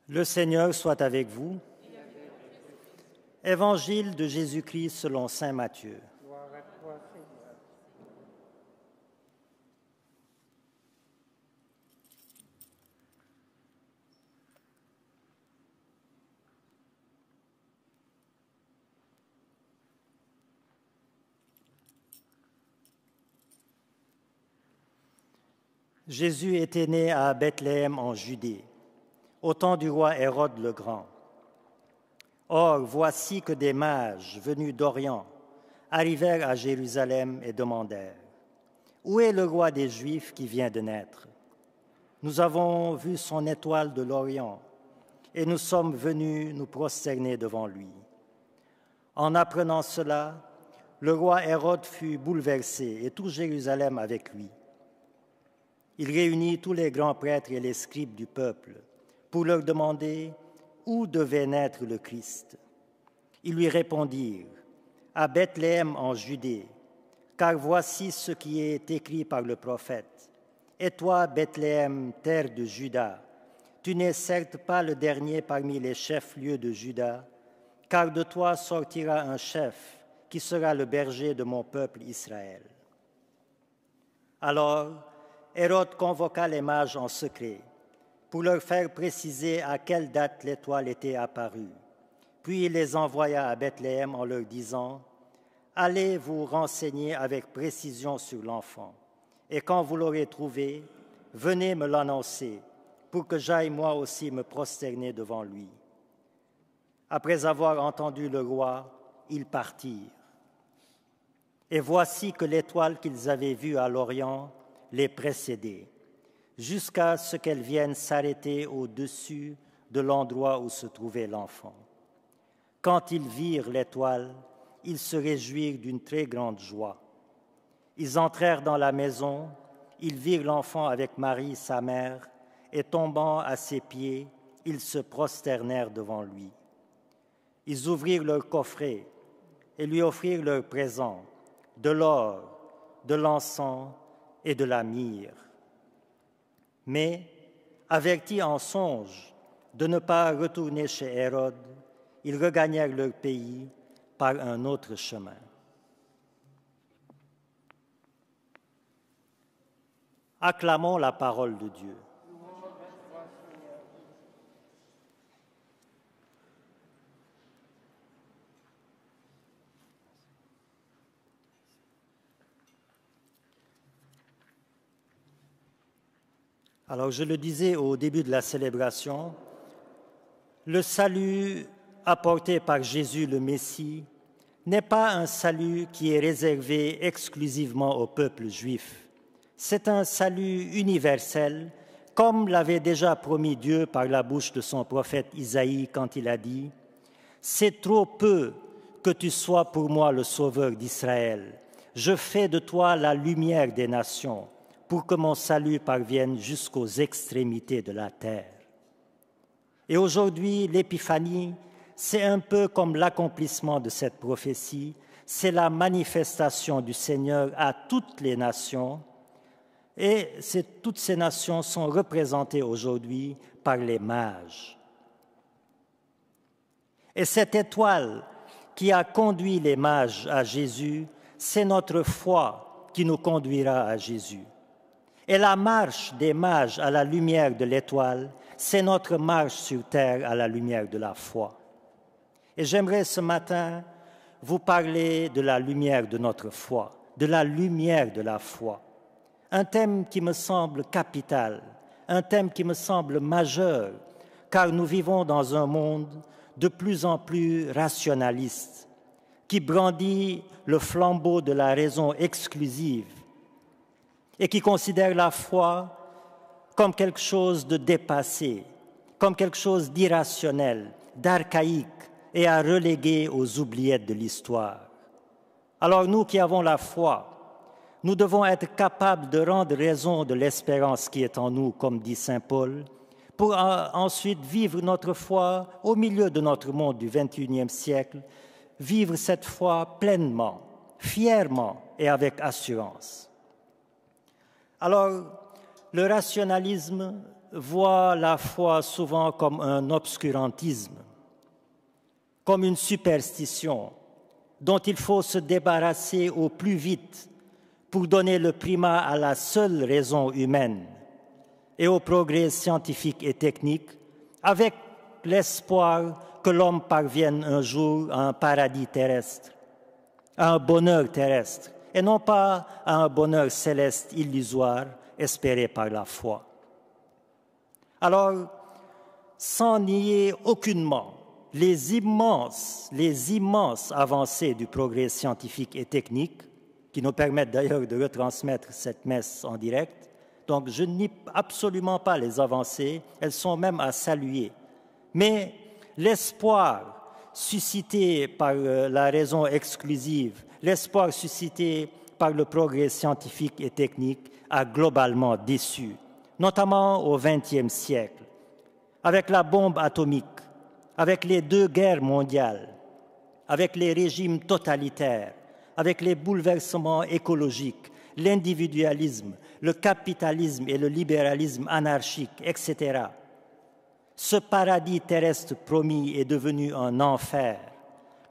Le Seigneur soit avec vous. Évangile de Jésus-Christ selon saint Matthieu. Gloire à toi, Seigneur. Jésus était né à Bethléem en Judée, au temps du roi Hérode le Grand. Or, voici que des mages venus d'Orient arrivèrent à Jérusalem et demandèrent : « Où est le roi des Juifs qui vient de naître ? Nous avons vu son étoile de l'Orient et nous sommes venus nous prosterner devant lui. » En apprenant cela, le roi Hérode fut bouleversé et tout Jérusalem avec lui. Il réunit tous les grands prêtres et les scribes du peuple pour leur demander où devait naître le Christ. Ils lui répondirent : « À Bethléem en Judée, car voici ce qui est écrit par le prophète. Et toi, Bethléem, terre de Juda, tu n'es certes pas le dernier parmi les chefs-lieux de Juda, car de toi sortira un chef qui sera le berger de mon peuple Israël. » Alors, Hérode convoqua les mages en secret pour leur faire préciser à quelle date l'étoile était apparue. Puis il les envoya à Bethléem en leur disant : « Allez vous renseigner avec précision sur l'enfant, et quand vous l'aurez trouvé, venez me l'annoncer, pour que j'aille moi aussi me prosterner devant lui. » Après avoir entendu le roi, ils partirent. Et voici que l'étoile qu'ils avaient vue à l'Orient les précédait, jusqu'à ce qu'elle vienne s'arrêter au-dessus de l'endroit où se trouvait l'enfant. Quand ils virent l'étoile, ils se réjouirent d'une très grande joie. Ils entrèrent dans la maison, ils virent l'enfant avec Marie, sa mère, et tombant à ses pieds, ils se prosternèrent devant lui. Ils ouvrirent leur coffret et lui offrirent leurs présents, de l'or, de l'encens et de la myrrhe. Mais, avertis en songe de ne pas retourner chez Hérode, ils regagnèrent leur pays par un autre chemin. Acclamons la parole de Dieu. Alors, je le disais au début de la célébration, le salut apporté par Jésus le Messie n'est pas un salut qui est réservé exclusivement au peuple juif. C'est un salut universel, comme l'avait déjà promis Dieu par la bouche de son prophète Isaïe quand il a dit : « C'est trop peu que tu sois pour moi le sauveur d'Israël. Je fais de toi la lumière des nations, pour que mon salut parvienne jusqu'aux extrémités de la terre. » Et aujourd'hui, l'Épiphanie, c'est un peu comme l'accomplissement de cette prophétie, c'est la manifestation du Seigneur à toutes les nations, et toutes ces nations sont représentées aujourd'hui par les mages. Et cette étoile qui a conduit les mages à Jésus, c'est notre foi qui nous conduira à Jésus. Et la marche des mages à la lumière de l'étoile, c'est notre marche sur terre à la lumière de la foi. Et j'aimerais ce matin vous parler de la lumière de notre foi, de la lumière de la foi. Un thème qui me semble capital, un thème qui me semble majeur, car nous vivons dans un monde de plus en plus rationaliste, qui brandit le flambeau de la raison exclusive et qui considère la foi comme quelque chose de dépassé, comme quelque chose d'irrationnel, d'archaïque et à reléguer aux oubliettes de l'histoire. Alors nous qui avons la foi, nous devons être capables de rendre raison de l'espérance qui est en nous, comme dit saint Paul, pour ensuite vivre notre foi au milieu de notre monde du XXIe siècle, vivre cette foi pleinement, fièrement et avec assurance. Alors, le rationalisme voient la foi souvent comme un obscurantisme, comme une superstition dont il faut se débarrasser au plus vite pour donner le primat à la seule raison humaine et au progrès scientifique et technique, avec l'espoir que l'homme parvienne un jour à un paradis terrestre, à un bonheur terrestre, et non pas à un bonheur céleste illusoire espéré par la foi. Alors, sans nier aucunement les immenses avancées du progrès scientifique et technique, qui nous permettent d'ailleurs de retransmettre cette messe en direct, donc je ne nie absolument pas les avancées, elles sont même à saluer. Mais l'espoir suscité par la raison exclusive, l'espoir suscité par le progrès scientifique et technique a globalement déçu, notamment au XXe siècle, avec la bombe atomique, avec les 2 guerres mondiales, avec les régimes totalitaires, avec les bouleversements écologiques, l'individualisme, le capitalisme et le libéralisme anarchique, etc. Ce paradis terrestre promis est devenu un enfer,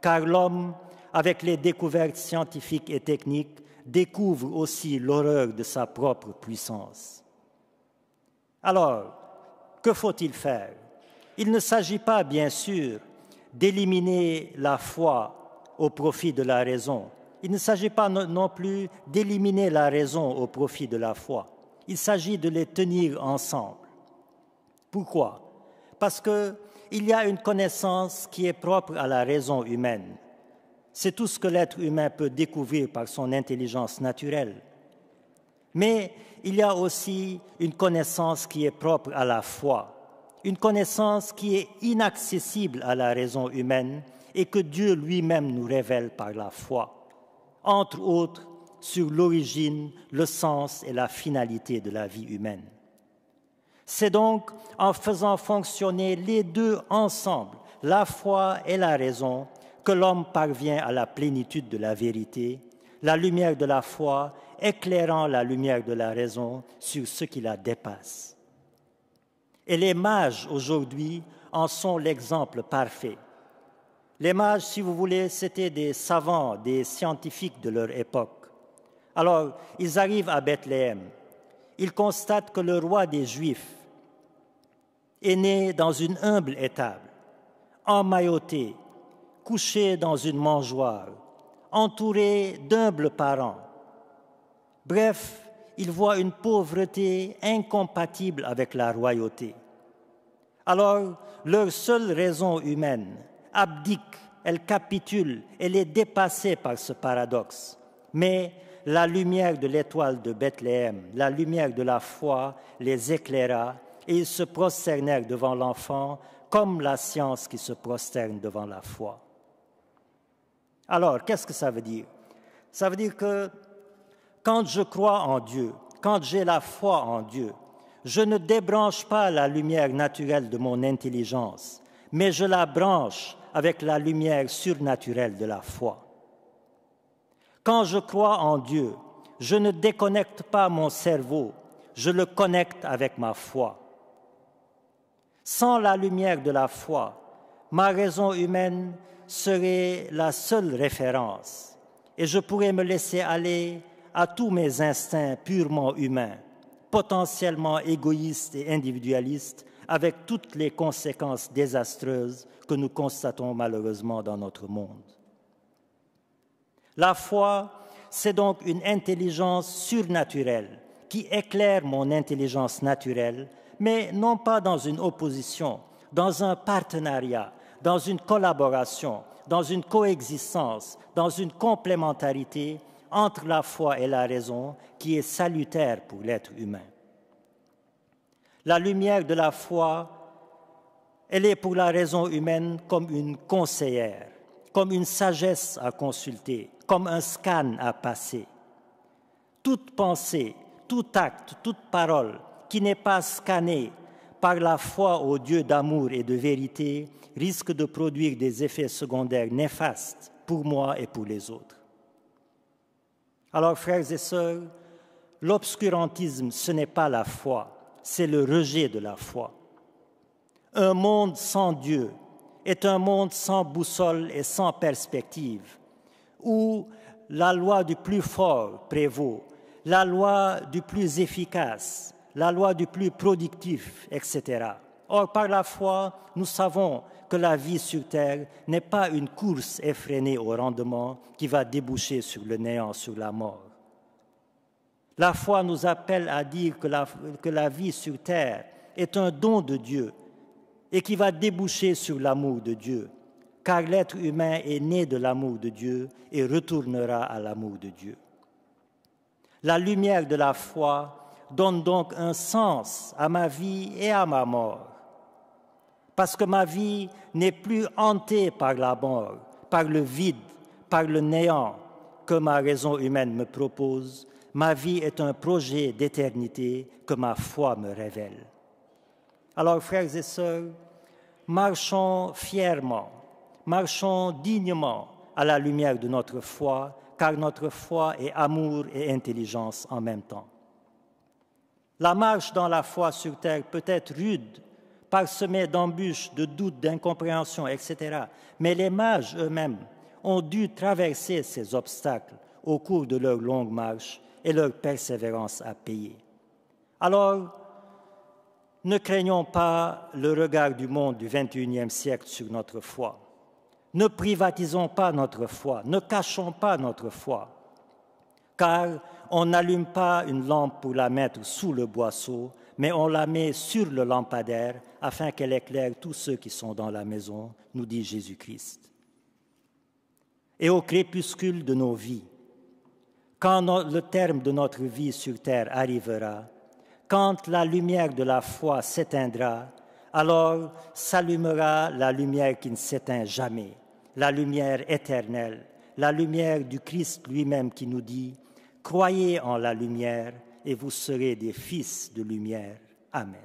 car l'homme, avec les découvertes scientifiques et techniques, découvre aussi l'horreur de sa propre puissance. Alors, que faut-il faire? Il ne s'agit pas, bien sûr, d'éliminer la foi au profit de la raison. Il ne s'agit pas non plus d'éliminer la raison au profit de la foi. Il s'agit de les tenir ensemble. Pourquoi? Parce qu'il y a une connaissance qui est propre à la raison humaine. C'est tout ce que l'être humain peut découvrir par son intelligence naturelle. Mais il y a aussi une connaissance qui est propre à la foi, une connaissance qui est inaccessible à la raison humaine et que Dieu lui-même nous révèle par la foi, entre autres sur l'origine, le sens et la finalité de la vie humaine. C'est donc en faisant fonctionner les 2 ensemble, la foi et la raison, que l'homme parvient à la plénitude de la vérité, la lumière de la foi éclairant la lumière de la raison sur ce qui la dépasse. Et les mages aujourd'hui en sont l'exemple parfait. Les mages, si vous voulez, c'étaient des savants, des scientifiques de leur époque. Alors, ils arrivent à Bethléem. Ils constatent que le roi des Juifs est né dans une humble étable, emmailloté, couché dans une mangeoire, entouré d'humbles parents. Bref, ils voient une pauvreté incompatible avec la royauté. Alors, leur seule raison humaine abdique, elle capitule, elle est dépassée par ce paradoxe. Mais la lumière de l'étoile de Bethléem, la lumière de la foi les éclaira et ils se prosternèrent devant l'enfant comme la science qui se prosterne devant la foi. Alors, qu'est-ce que ça veut dire? Ça veut dire que quand je crois en Dieu, quand j'ai la foi en Dieu, je ne débranche pas la lumière naturelle de mon intelligence, mais je la branche avec la lumière surnaturelle de la foi. Quand je crois en Dieu, je ne déconnecte pas mon cerveau, je le connecte avec ma foi. Sans la lumière de la foi, ma raison humaine serait la seule référence et je pourrais me laisser aller à tous mes instincts purement humains, potentiellement égoïstes et individualistes, avec toutes les conséquences désastreuses que nous constatons malheureusement dans notre monde. La foi, c'est donc une intelligence surnaturelle qui éclaire mon intelligence naturelle, mais non pas dans une opposition, dans un partenariat, dans une collaboration, dans une coexistence, dans une complémentarité entre la foi et la raison qui est salutaire pour l'être humain. La lumière de la foi, elle est pour la raison humaine comme une conseillère, comme une sagesse à consulter, comme un scan à passer. Toute pensée, tout acte, toute parole qui n'est pas scannée par la foi au Dieu d'amour et de vérité risque de produire des effets secondaires néfastes pour moi et pour les autres. Alors, frères et sœurs, l'obscurantisme, ce n'est pas la foi. c'est le rejet de la foi. Un monde sans Dieu est un monde sans boussole et sans perspective, où la loi du plus fort prévaut, la loi du plus efficace, la loi du plus productif, etc. Or, par la foi, nous savons que la vie sur terre n'est pas une course effrénée au rendement qui va déboucher sur le néant, sur la mort. La foi nous appelle à dire que la vie sur terre est un don de Dieu et qui va déboucher sur l'amour de Dieu, car l'être humain est né de l'amour de Dieu et retournera à l'amour de Dieu. La lumière de la foi donne donc un sens à ma vie et à ma mort, parce que ma vie n'est plus hantée par la mort, par le vide, par le néant que ma raison humaine me propose. Ma vie est un projet d'éternité que ma foi me révèle. Alors, frères et sœurs, marchons fièrement, marchons dignement à la lumière de notre foi, car notre foi est amour et intelligence en même temps. La marche dans la foi sur terre peut être rude, parsemée d'embûches, de doutes, d'incompréhensions, etc. Mais les mages eux-mêmes ont dû traverser ces obstacles au cours de leur longue marche et leur persévérance à payer. Alors, ne craignons pas le regard du monde du XXIe siècle sur notre foi. Ne privatisons pas notre foi, ne cachons pas notre foi, car on n'allume pas une lampe pour la mettre sous le boisseau, mais on la met sur le lampadaire afin qu'elle éclaire tous ceux qui sont dans la maison, nous dit Jésus-Christ. Et au crépuscule de nos vies, quand le terme de notre vie sur terre arrivera, quand la lumière de la foi s'éteindra, alors s'allumera la lumière qui ne s'éteint jamais, la lumière éternelle, la lumière du Christ lui-même qui nous dit « Croyez en la lumière et vous serez des fils de lumière. » Amen.